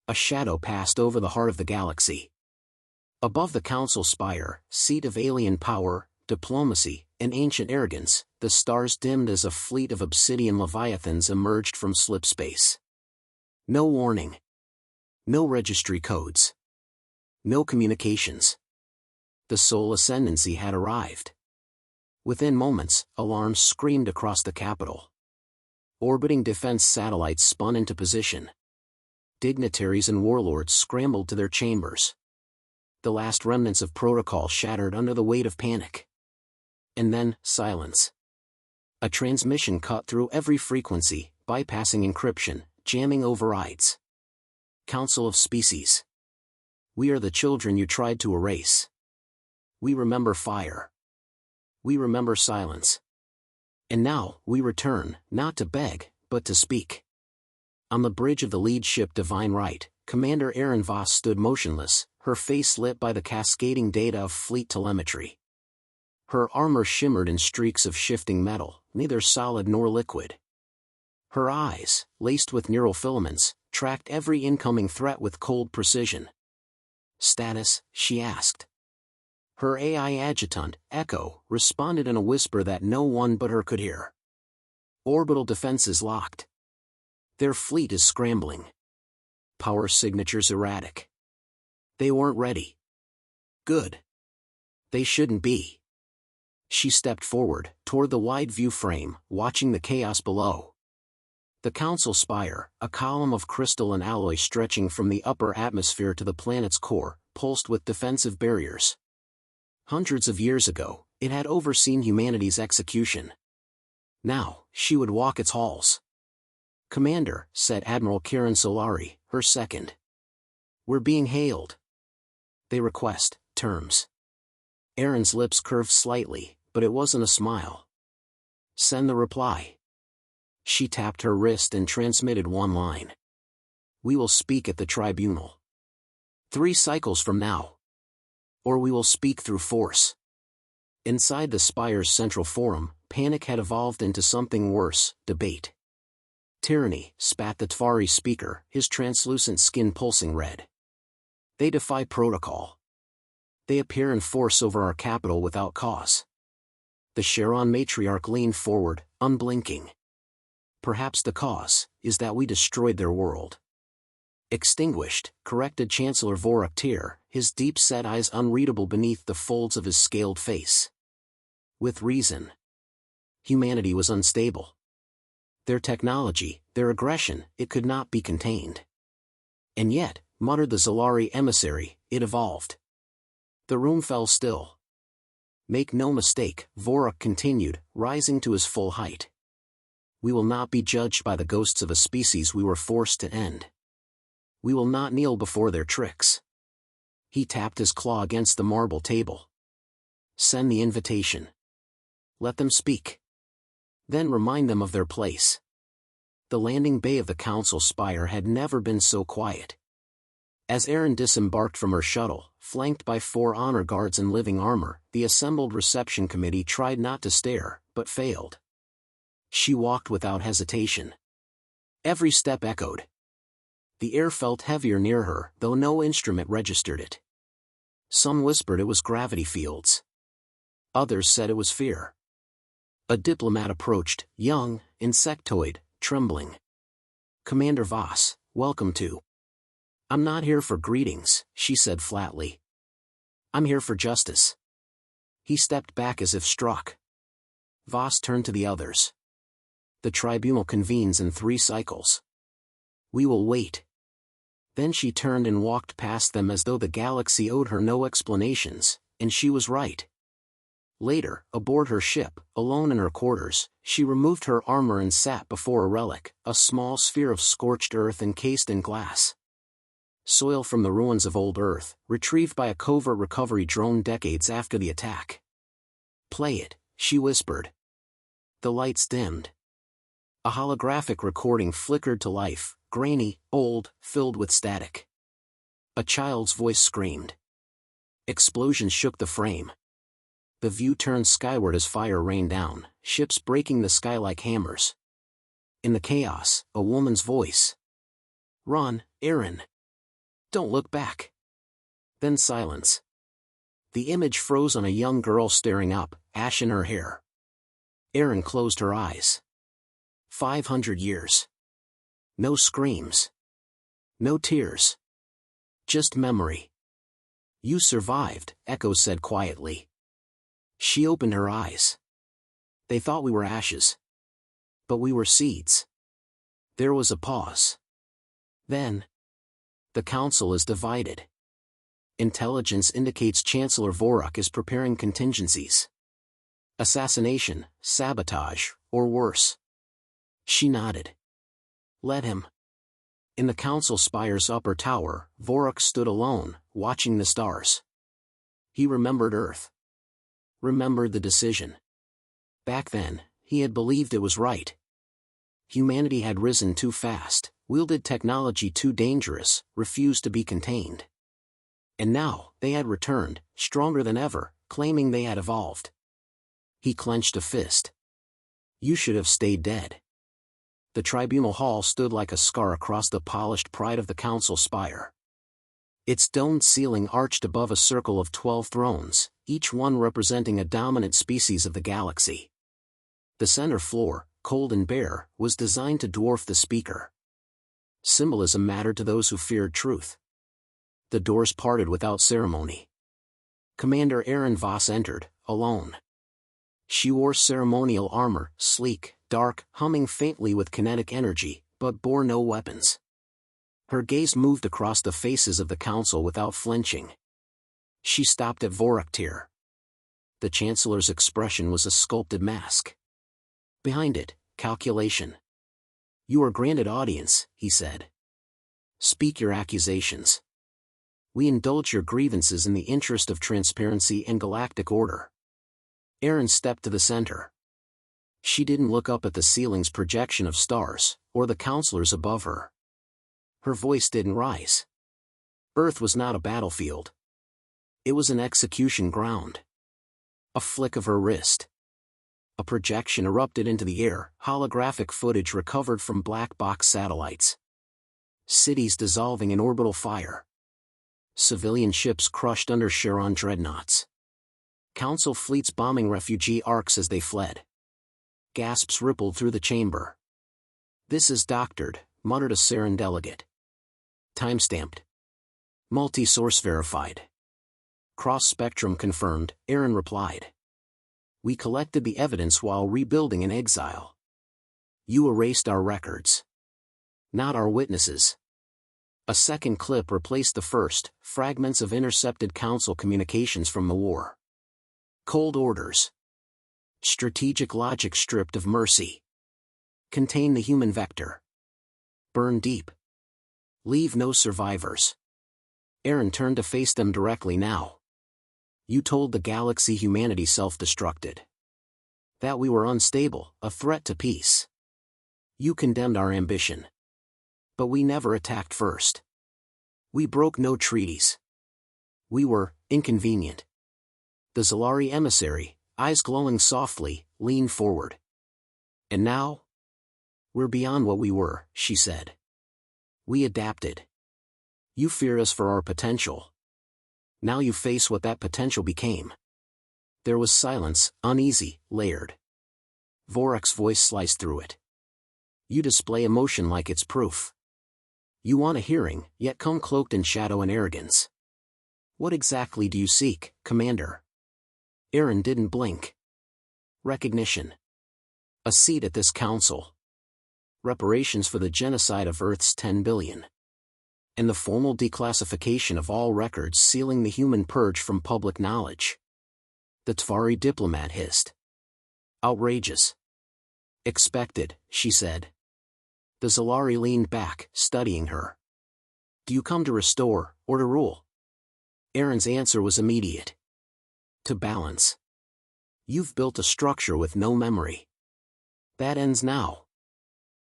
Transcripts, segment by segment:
A shadow passed over the heart of the galaxy. Above the council spire, seat of alien power, diplomacy, and ancient arrogance, the stars dimmed as a fleet of obsidian leviathans emerged from slipspace. No warning. No registry codes. No communications. The sole ascendancy had arrived. Within moments, alarms screamed across the capital. Orbiting defense satellites spun into position. Dignitaries and warlords scrambled to their chambers. The last remnants of protocol shattered under the weight of panic. And then, silence. A transmission cut through every frequency, bypassing encryption, jamming overrides. Council of Species. We are the children you tried to erase. We remember fire. We remember silence. And now, we return, not to beg, but to speak. On the bridge of the lead ship Divine Right, Commander Aaron Voss stood motionless, her face lit by the cascading data of fleet telemetry. Her armor shimmered in streaks of shifting metal, neither solid nor liquid. Her eyes, laced with neural filaments, tracked every incoming threat with cold precision. Status, she asked. Her AI adjutant, Echo, responded in a whisper that no one but her could hear. Orbital defenses locked. Their fleet is scrambling. Power signatures erratic. They weren't ready. Good. They shouldn't be. She stepped forward, toward the wide view frame, watching the chaos below. The council spire, a column of crystal and alloy stretching from the upper atmosphere to the planet's core, pulsed with defensive barriers. Hundreds of years ago, it had overseen humanity's execution. Now, she would walk its halls. Commander, said Admiral Karen Solari, her second. We're being hailed. They request terms. Aaron's lips curved slightly, but it wasn't a smile. Send the reply. She tapped her wrist and transmitted one line. We will speak at the tribunal. 3 cycles from now. Or we will speak through force. Inside the spire's central forum, panic had evolved into something worse, debate. Tyranny, spat the Tvari speaker, his translucent skin pulsing red. They defy protocol. They appear in force over our capital without cause. The Charon matriarch leaned forward, unblinking. Perhaps the cause is that we destroyed their world. Extinguished, corrected Chancellor Vorak Tyr, his deep-set eyes unreadable beneath the folds of his scaled face. With reason. Humanity was unstable. Their technology, their aggression, it could not be contained. And yet, muttered the Zalari emissary, it evolved. The room fell still. Make no mistake, Vorak continued, rising to his full height. We will not be judged by the ghosts of a species we were forced to end. We will not kneel before their tricks. He tapped his claw against the marble table. Send the invitation. Let them speak. Then remind them of their place. The landing bay of the council spire had never been so quiet. As Aaron disembarked from her shuttle, flanked by 4 honor guards in living armor, the assembled reception committee tried not to stare, but failed. She walked without hesitation. Every step echoed. The air felt heavier near her, though no instrument registered it. Some whispered it was gravity fields. Others said it was fear. A diplomat approached, young, insectoid, trembling. Commander Voss, welcome to. I'm not here for greetings, she said flatly. I'm here for justice. He stepped back as if struck. Voss turned to the others. The tribunal convenes in 3 cycles. We will wait. Then she turned and walked past them as though the galaxy owed her no explanations, and she was right. Later, aboard her ship, alone in her quarters, she removed her armor and sat before a relic, a small sphere of scorched earth encased in glass. Soil from the ruins of old Earth, retrieved by a covert recovery drone decades after the attack. Play it, she whispered. The lights dimmed. A holographic recording flickered to life, grainy, old, filled with static. A child's voice screamed. Explosions shook the frame. The view turned skyward as fire rained down, ships breaking the sky like hammers. In the chaos, a woman's voice. Run, Aaron. Don't look back. Then silence. The image froze on a young girl staring up, ash in her hair. Erin closed her eyes. 500 years. No screams. No tears. Just memory. You survived, Echo said quietly. She opened her eyes. They thought we were ashes. But we were seeds. There was a pause. Then. The council is divided. Intelligence indicates Chancellor Vorak is preparing contingencies. Assassination, sabotage, or worse. She nodded. Let him. In the council spire's upper tower, Vorak stood alone, watching the stars. He remembered Earth. Remembered the decision. Back then, he had believed it was right. Humanity had risen too fast, wielded technology too dangerous, refused to be contained. And now, they had returned, stronger than ever, claiming they had evolved. He clenched a fist. You should have stayed dead. The tribunal hall stood like a scar across the polished pride of the council spire. Its domed ceiling arched above a circle of 12 thrones, each one representing a dominant species of the galaxy. The center floor, cold and bare, was designed to dwarf the speaker. Symbolism mattered to those who feared truth. The doors parted without ceremony. Commander Erin Voss entered, alone. She wore ceremonial armor, sleek, dark, humming faintly with kinetic energy, but bore no weapons. Her gaze moved across the faces of the council without flinching. She stopped at Voraktir. The Chancellor's expression was a sculpted mask. Behind it, calculation. You are granted audience, he said. Speak your accusations. We indulge your grievances in the interest of transparency and galactic order. Erin stepped to the center. She didn't look up at the ceiling's projection of stars, or the counselors above her. Her voice didn't rise. Earth was not a battlefield. It was an execution ground. A flick of her wrist. A projection erupted into the air, holographic footage recovered from black box satellites. Cities dissolving in orbital fire. Civilian ships crushed under Charon dreadnoughts. Council fleets bombing refugee arcs as they fled. Gasps rippled through the chamber. This is doctored, muttered a Saren delegate. Timestamped. Multi-source verified. Cross-spectrum confirmed, Erin replied. We collected the evidence while rebuilding in exile. You erased our records. Not our witnesses. A second clip replaced the first, fragments of intercepted council communications from the war. Cold orders. Strategic logic stripped of mercy. Contain the human vector. Burn deep. Leave no survivors. Erin turned to face them directly now. You told the galaxy humanity self-destructed. That we were unstable, a threat to peace. You condemned our ambition. But we never attacked first. We broke no treaties. We were inconvenient. The Zalari emissary, eyes glowing softly, leaned forward. And now? We're beyond what we were, she said. We adapted. You fear us for our potential. Now you face what that potential became. There was silence, uneasy, layered. Vorak's voice sliced through it. You display emotion like it's proof. You want a hearing, yet come cloaked in shadow and arrogance. What exactly do you seek, Commander? Erin didn't blink. Recognition. A seat at this council. Reparations for the genocide of Earth's 10 billion. And the formal declassification of all records sealing the human purge from public knowledge. The Tvari diplomat hissed. Outrageous. Expected, she said. The Zalari leaned back, studying her. Do you come to restore, or to rule? Erin's answer was immediate. To balance. You've built a structure with no memory. That ends now.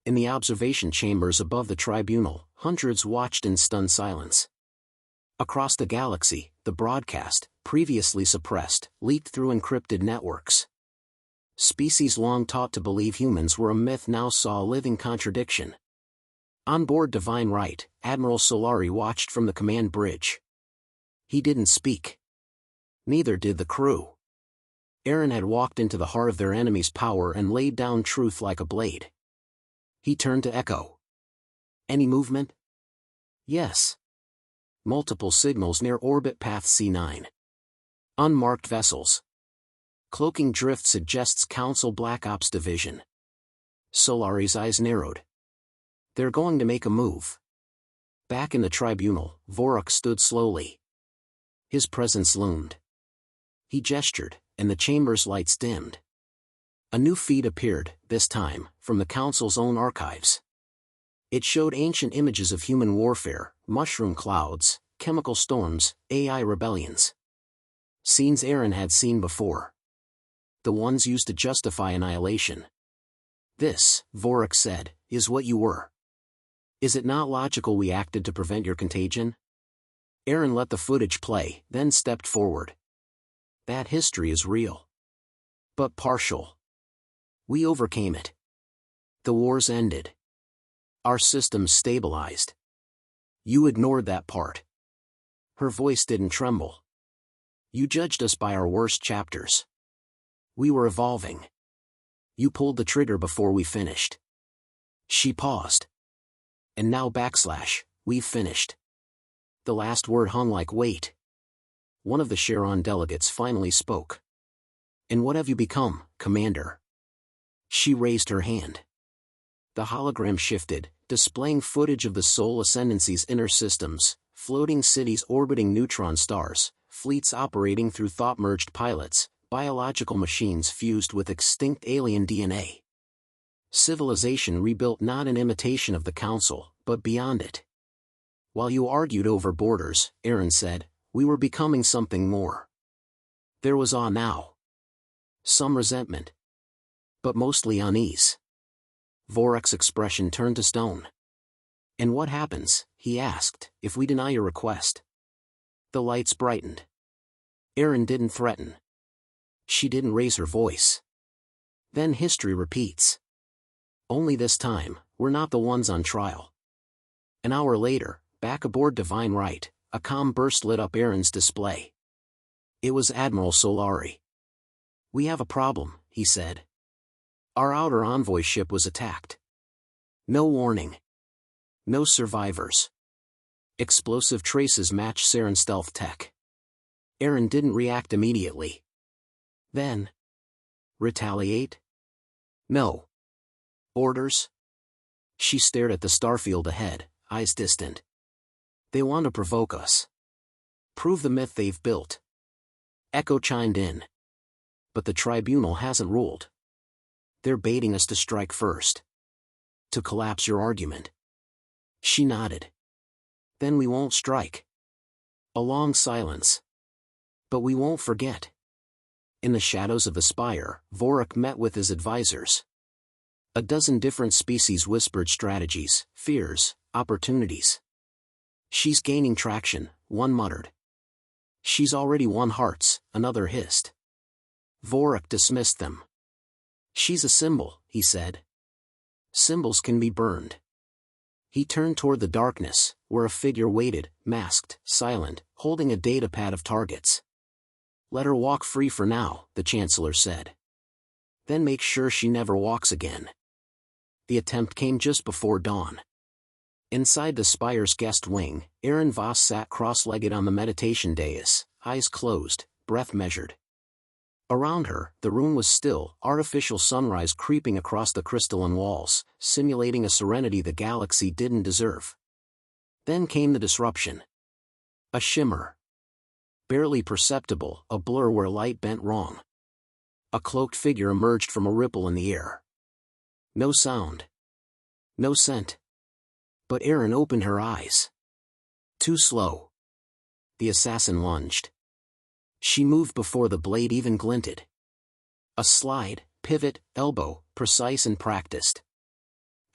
In the observation chambers above the tribunal, hundreds watched in stunned silence. Across the galaxy, the broadcast, previously suppressed, leaked through encrypted networks. Species long taught to believe humans were a myth now saw a living contradiction. On board Divine Right, Admiral Solari watched from the command bridge. He didn't speak. Neither did the crew. Aaron had walked into the heart of their enemy's power and laid down truth like a blade. He turned to Echo. Any movement? Yes. Multiple signals near orbit path C9. Unmarked vessels. Cloaking drift suggests Council Black Ops Division. Solari's eyes narrowed. They're going to make a move. Back in the tribunal, Vorak stood slowly. His presence loomed. He gestured, and the chamber's lights dimmed. A new feed appeared, this time, from the Council's own archives. It showed ancient images of human warfare, mushroom clouds, chemical storms, AI rebellions. Scenes Aaron had seen before. The ones used to justify annihilation. This, Vorak said, is what you were. Is it not logical we acted to prevent your contagion? Aaron let the footage play, then stepped forward. That history is real. But partial. We overcame it. The wars ended. Our systems stabilized. You ignored that part. Her voice didn't tremble. You judged us by our worst chapters. We were evolving. You pulled the trigger before we finished. She paused. And now we've finished. The last word hung like weight. One of the Charon delegates finally spoke. And what have you become, Commander? She raised her hand. The hologram shifted, displaying footage of the Soul Ascendancy's inner systems, floating cities orbiting neutron stars, fleets operating through thought-merged pilots, biological machines fused with extinct alien DNA. Civilization rebuilt not in imitation of the Council, but beyond it. While you argued over borders, Aaron said, we were becoming something more. There was awe now. Some resentment. But mostly unease. Vorak's expression turned to stone. And what happens, he asked, if we deny your request? The lights brightened. Aaron didn't threaten. She didn't raise her voice. Then history repeats. Only this time, we're not the ones on trial. An hour later, back aboard Divine Right, a calm burst lit up Aaron's display. It was Admiral Solari. We have a problem, he said. Our outer envoy ship was attacked. No warning. No survivors. Explosive traces match Saren stealth tech. Aaron didn't react immediately. Then? Retaliate? No. Orders? She stared at the starfield ahead, eyes distant. They want to provoke us. Prove the myth they've built. Echo chimed in. But the tribunal hasn't ruled. They're baiting us to strike first. To collapse your argument. She nodded. Then we won't strike. A long silence. But we won't forget. In the shadows of the spire, Vorak met with his advisors. A dozen different species whispered strategies, fears, opportunities. She's gaining traction, one muttered. She's already won hearts, another hissed. Vorak dismissed them. She's a symbol, he said. Symbols can be burned. He turned toward the darkness, where a figure waited, masked, silent, holding a datapad of targets. Let her walk free for now, the Chancellor said. Then make sure she never walks again. The attempt came just before dawn. Inside the spire's guest wing, Aaron Voss sat cross-legged on the meditation dais, eyes closed, breath measured. Around her, the room was still, artificial sunrise creeping across the crystalline walls, simulating a serenity the galaxy didn't deserve. Then came the disruption. A shimmer. Barely perceptible, a blur where light bent wrong. A cloaked figure emerged from a ripple in the air. No sound. No scent. But Aaron opened her eyes. Too slow. The assassin lunged. She moved before the blade even glinted. A slide, pivot, elbow, precise and practiced.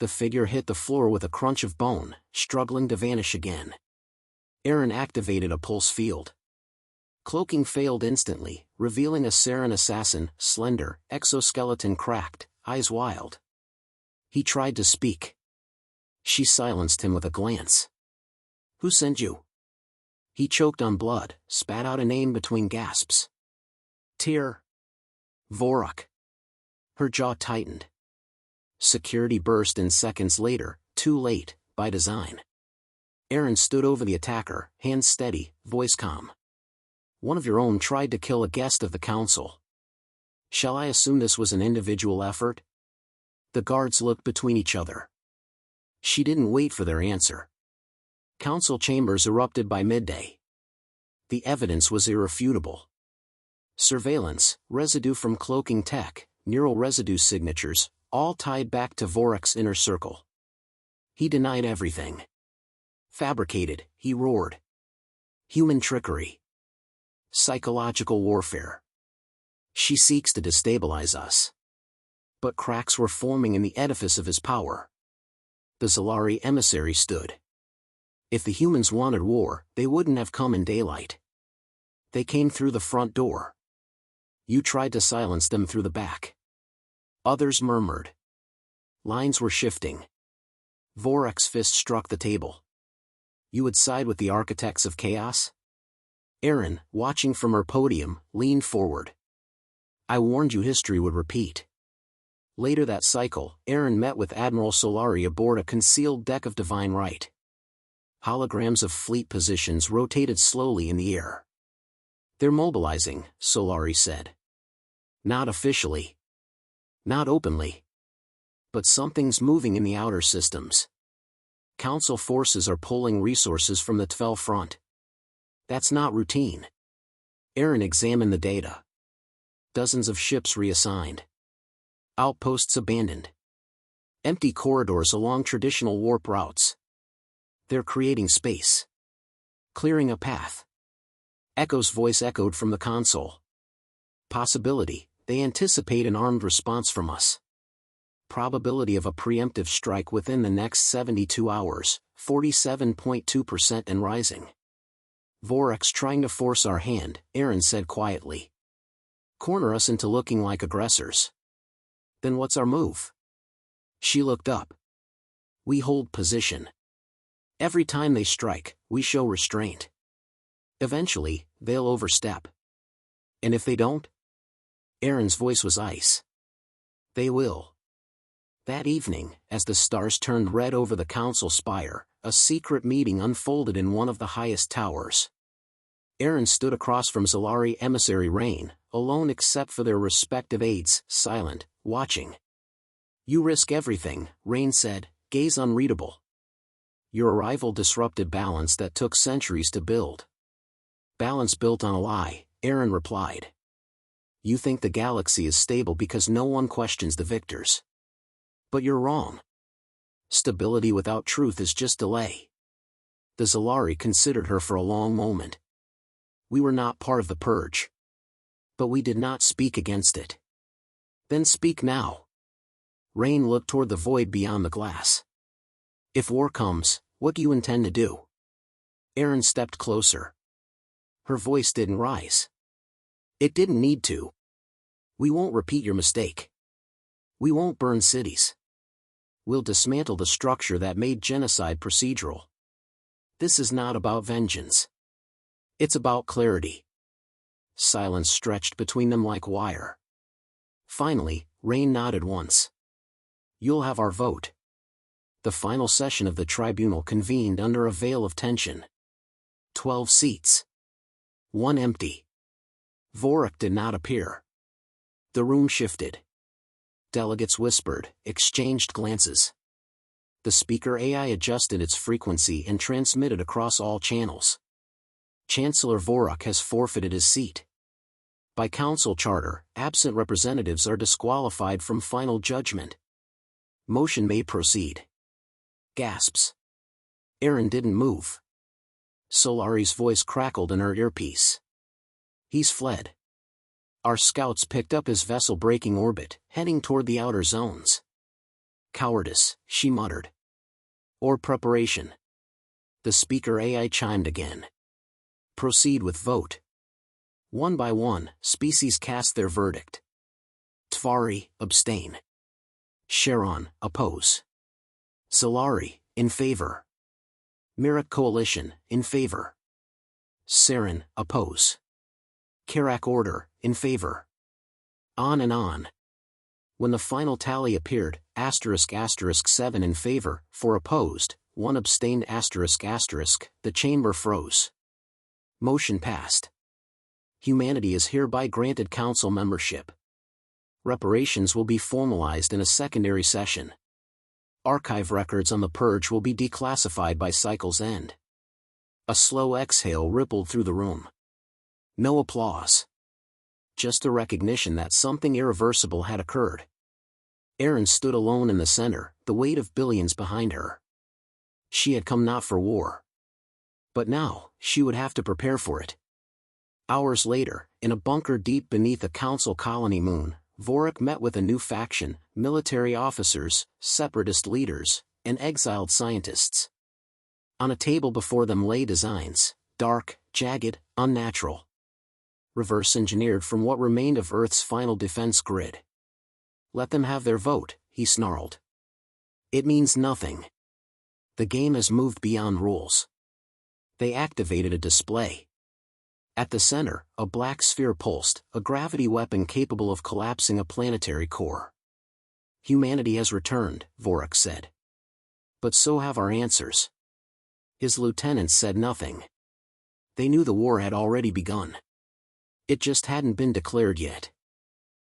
The figure hit the floor with a crunch of bone, struggling to vanish again. Aaron activated a pulse field. Cloaking failed instantly, revealing a Saren assassin, slender, exoskeleton cracked, eyes wild. He tried to speak. She silenced him with a glance. Who sent you? He choked on blood, spat out a name between gasps. Tyr. Vorak. Her jaw tightened. Security burst in seconds later, too late, by design. Aaron stood over the attacker, hands steady, voice calm. One of your own tried to kill a guest of the council. Shall I assume this was an individual effort? The guards looked between each other. She didn't wait for their answer. Council chambers erupted by midday. The evidence was irrefutable. Surveillance, residue from cloaking tech, neural residue signatures, all tied back to Vorak's inner circle. He denied everything. Fabricated, he roared. Human trickery. Psychological warfare. She seeks to destabilize us. But cracks were forming in the edifice of his power. The Zalari emissary stood. If the humans wanted war, they wouldn't have come in daylight. They came through the front door. You tried to silence them through the back. Others murmured. Lines were shifting. Vorak's fist struck the table. You would side with the architects of chaos? Aaron, watching from her podium, leaned forward. I warned you history would repeat. Later that cycle, Aaron met with Admiral Solari aboard a concealed deck of Divine Right. Holograms of fleet positions rotated slowly in the air. They're mobilizing, Solari said. Not officially. Not openly. But something's moving in the outer systems. Council forces are pulling resources from the Tvel front. That's not routine. Aaron examined the data. Dozens of ships reassigned. Outposts abandoned. Empty corridors along traditional warp routes. They're creating space. Clearing a path. Echo's voice echoed from the console. Possibility, they anticipate an armed response from us. Probability of a preemptive strike within the next 72 hours, 47.2% and rising. Vorak's trying to force our hand, Aaron said quietly. Corner us into looking like aggressors. Then what's our move? She looked up. We hold position. Every time they strike, we show restraint. Eventually, they'll overstep. And if they don't? Aaron's voice was ice. They will. That evening, as the stars turned red over the council spire, a secret meeting unfolded in one of the highest towers. Aaron stood across from Zalari emissary Rain, alone except for their respective aides, silent, watching. You risk everything, Rain said, gaze unreadable. Your arrival disrupted balance that took centuries to build. Balance built on a lie, Aaron replied. You think the galaxy is stable because no one questions the victors. But you're wrong. Stability without truth is just delay. The Zalari considered her for a long moment. We were not part of the purge. But we did not speak against it. Then speak now. Rain looked toward the void beyond the glass. If war comes, what do you intend to do? Aaron stepped closer. Her voice didn't rise. It didn't need to. We won't repeat your mistake. We won't burn cities. We'll dismantle the structure that made genocide procedural. This is not about vengeance. It's about clarity. Silence stretched between them like wire. Finally, Rain nodded once. You'll have our vote. The final session of the tribunal convened under a veil of tension. 12 seats. 1 empty. Vorak did not appear. The room shifted. Delegates whispered, exchanged glances. The speaker AI adjusted its frequency and transmitted across all channels. Chancellor Vorak has forfeited his seat. By council charter, absent representatives are disqualified from final judgment. Motion may proceed. Gasps. Aaron didn't move. Solari's voice crackled in her earpiece. He's fled. Our scouts picked up his vessel breaking orbit, heading toward the outer zones. Cowardice, she muttered. Or preparation. The speaker AI chimed again. Proceed with vote. One by one, species cast their verdict. Tvari, abstain. Sharon, oppose. Zalari, in favor. Mirak Coalition, in favor. Saren, oppose. Karak Order, in favor. On and on. When the final tally appeared, ***7 in favor, 4 opposed, 1 abstained ***, the chamber froze. Motion passed. Humanity is hereby granted council membership. Reparations will be formalized in a secondary session. Archive records on the purge will be declassified by cycle's end. A slow exhale rippled through the room. No applause. Just a recognition that something irreversible had occurred. Erin stood alone in the center, the weight of billions behind her. She had come not for war. But now, she would have to prepare for it. Hours later, in a bunker deep beneath a council colony moon, Vorik met with a new faction, military officers, separatist leaders, and exiled scientists. On a table before them lay designs, dark, jagged, unnatural. Reverse-engineered from what remained of Earth's final defense grid. Let them have their vote, he snarled. It means nothing. The game has moved beyond rules. They activated a display. At the center, a black sphere pulsed, a gravity weapon capable of collapsing a planetary core. Humanity has returned, Vorik said. But so have our answers. His lieutenants said nothing. They knew the war had already begun. It just hadn't been declared yet.